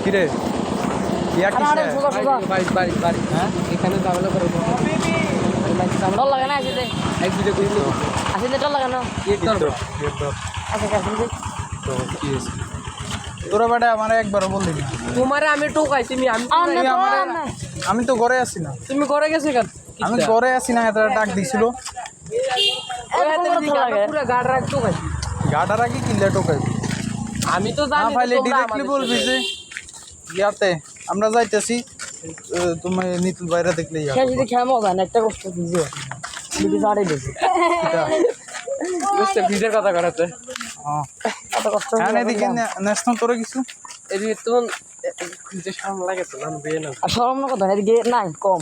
কিরে ইয়া কি বাড়ি হ্যাঁ এখানে ঝামেলা করে ডর লাগে না আসলে এক দুটো কইলো আসলে ডর লাগে না তো কি হয়েছে তোরা বেটা আমার একবারও বললি না তোমারে আমি টোকাইছি আমি তো ঘরে আছি না তুমি ঘরে গেছে কেন আমি ঘরে আছি না এত ডাক দিছিল পুরো গাড় রাখ টোকাইছি গাটা রাখি কিনলে টোকাই আমি তো না জানি ভাইলে ডিরেক্টলি বলবি যে ইয়াতে আমরা যাইতেছি তুমি নিতুল বাইরে দেখলে ইয়া শেষ দিকে খেয়ে মজা না একটা কষ্ট দিছে দিকে সাড়ে দিছে বুঝতে ভিজের কথা করাতে হ্যাঁ কত কষ্ট হ্যাঁ এদিকে ন্যাশনাল তোরা কিছু এদিকে তো খুঁজে শরম লাগে তো না বেয়ে না আর শরম না কথা এদিকে নাই কম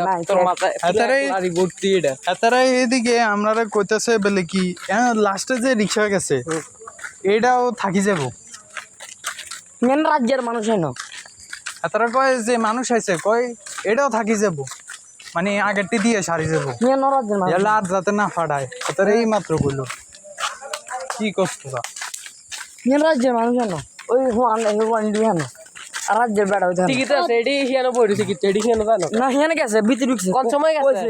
নাই তোর মাথায় আরে ভর্তি এটা এতারা এদিকে আমরা কইতেছে বলে কি লাস্টে যে রিক্সা গেছে এটাও থাকি যাব মেন রাজ্যের মানুষ হয় না এতারা কয় যে মানুষ আইছে কয় এটাও থাকি যাব মানে আগেরটি দিয়ে সারি যাব মেন রাজ্যের মানুষ এলা আর যাতে না ফাটায় এতারা এই মাত্র কইলো কি কষ্ট মেন রাজ্যের মানুষ হয় না ওই হুয়ান দিহান আর রাজ্যের বেড়া হইতে ঠিক আছে এডি হিয়ানো পড়িছে কি এডি হিয়ানো জানো না হিয়ানো গেছে ভিতরে ঢুকছে কোন সময় গেছে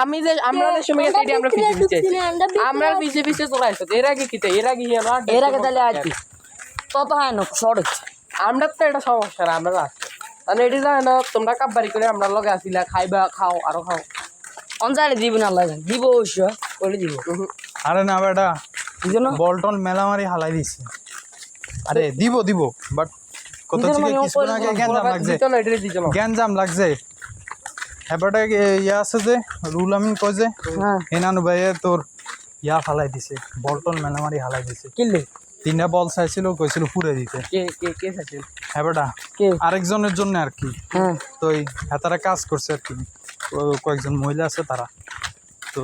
আমি যে আমরা যে সময় গেছে এডি আমরা পিছে আমরা পিছে চলাইছে এর আগে কিতে এর আগে হিয়ানো এর আগে তাহলে আইতি তত হয় না সড়ক আমরা তো এটা সমস্যা আমরা রাখছি মানে এডি জানো তোমরা কাপবাড়ি করে আমরা লগে আসিলা খাইবা খাও আরো খাও অনজারে দিব না লাগে দিব অবশ্য করে দিব আরে না বেটা বুঝছো বলটন মেলা মারি হালাই দিছে আরে দিব বাট কত থেকে কিছুক্ষণ আগে গ্যাঞ্জাম লাগছে এবারে ইয়া আছে যে রুল আমিন কয় যে হেনানু ভাইয়ে তোর ইয়া ফালাই দিছে বলটন মেলা মারি হালাই দিছে কিনলে 3টা বল চাইছিল কইছিল পুরে দিতে কে চাইছিল এবারে আরেকজনের জন্য আর কি তো হাতারা কাজ করছে আর কি কয়েকজন মহিলা আছে তারা তো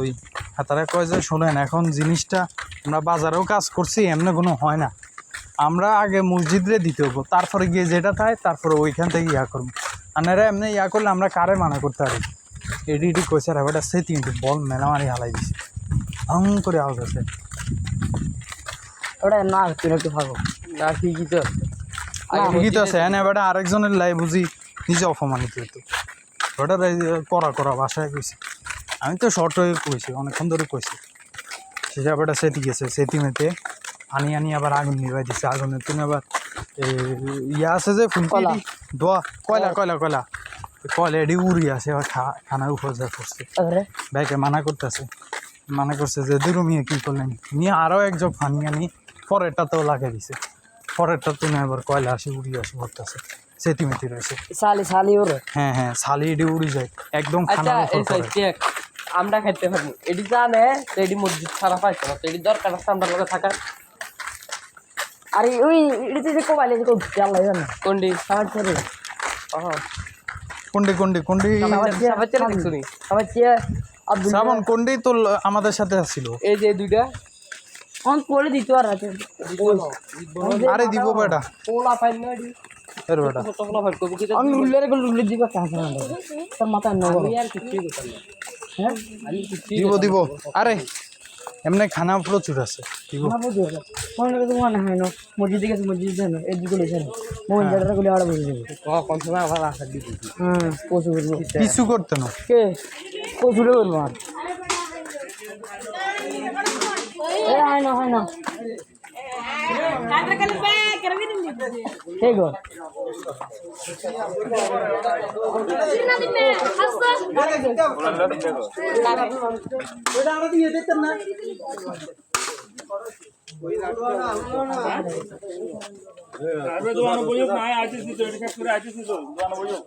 হাতারা কয় যে শোনেন এখন জিনিসটা আমরা বাজারেও কাজ করছি এমনি কোনো হয় না আমরা আগে মসজিদে দিতে হবো তারপরে গিয়ে যেটা থাকে তারপরে ওইখান থেকে ইয়া করবো আনারা এমনি ইয়া করলে আমরা কারে মানা করতে পারি এডি কইছে আর এবার সে 3টি বল মেলামারি হালাই দিছে ভাঙ করে আওয়াজ আছে ওটা না তুই একটু ভাগো না ঠিকই তো আছে এনে এবার আরেকজনের লাই বুঝি নিজে অপমানিত হইতো ওটা করা বাসায় কইছে আমি তো শর্ট হয়ে কইছি অনেকক্ষণ ধরে কইছি সে ব্যাপারটা সেটি গেছে সেটি মেতে আনি আবার আগুন নিভাই দিছে আগুনের তুমি আবার ইয়া আছে যে ফুলকলা দোয়া কয়লা এডি উড়ি আছে আবার খানার উপর যা করছে ভাইকে মানা করছে যে দুরু মিয়া কী করলেন নিয়ে আরও এক জগ ফানি আনি পরেরটাতেও লাগিয়ে দিছে পরেরটা তুমি আবার কয়লা আসে উড়ি আসে করতেছে সেটি মেতি রয়েছে সালি ওরে হ্যাঁ সালি এডি উড়ি যায় একদম খানার উপর আমরা খাইতে পারবো এডি জানে এডি মসজিদ ছাড়া পাইছে না এডি দরকার আছে আমরা লগে থাকার আরে ওই এডিতে যে কোবাইলে যে আল্লাহ জানে কোনডি সাহায্য করে কোনডি কোনডি সাবাচ্চা দেখছনি সাবাচ্চা শ্রাবণ কোনটাই তো আমাদের সাথে আসছিল এই যে দুইটা অন করে দিত আর আছে আরে দিব বেটা পোলা ফাইল না এডি এর বেটা পোলা ফাইল কবি কি আমি রুলের দিবা কাছে না তোর মাথা না আমি আর কিছু করতাম না হ্যাঁ আমি কিছু দিব আরে এমনি খানা প্রচুর আছে দিব না বুঝো কোন লাগে তোমার না হয় না মসজিদে গেছে মসজিদ দেন এই দিকে লেছে মোহন জায়গাটা গুলো আড়া বুঝে দেবে কোন সময় আবার আসা দিবি হ্যাঁ পশু করবো কিছু করতে না কে পশুরে করবো আর হয় না ঠিক দোকানে বইও নাই আইছিস তো এটা করে আইছিস তো দোকানে বইও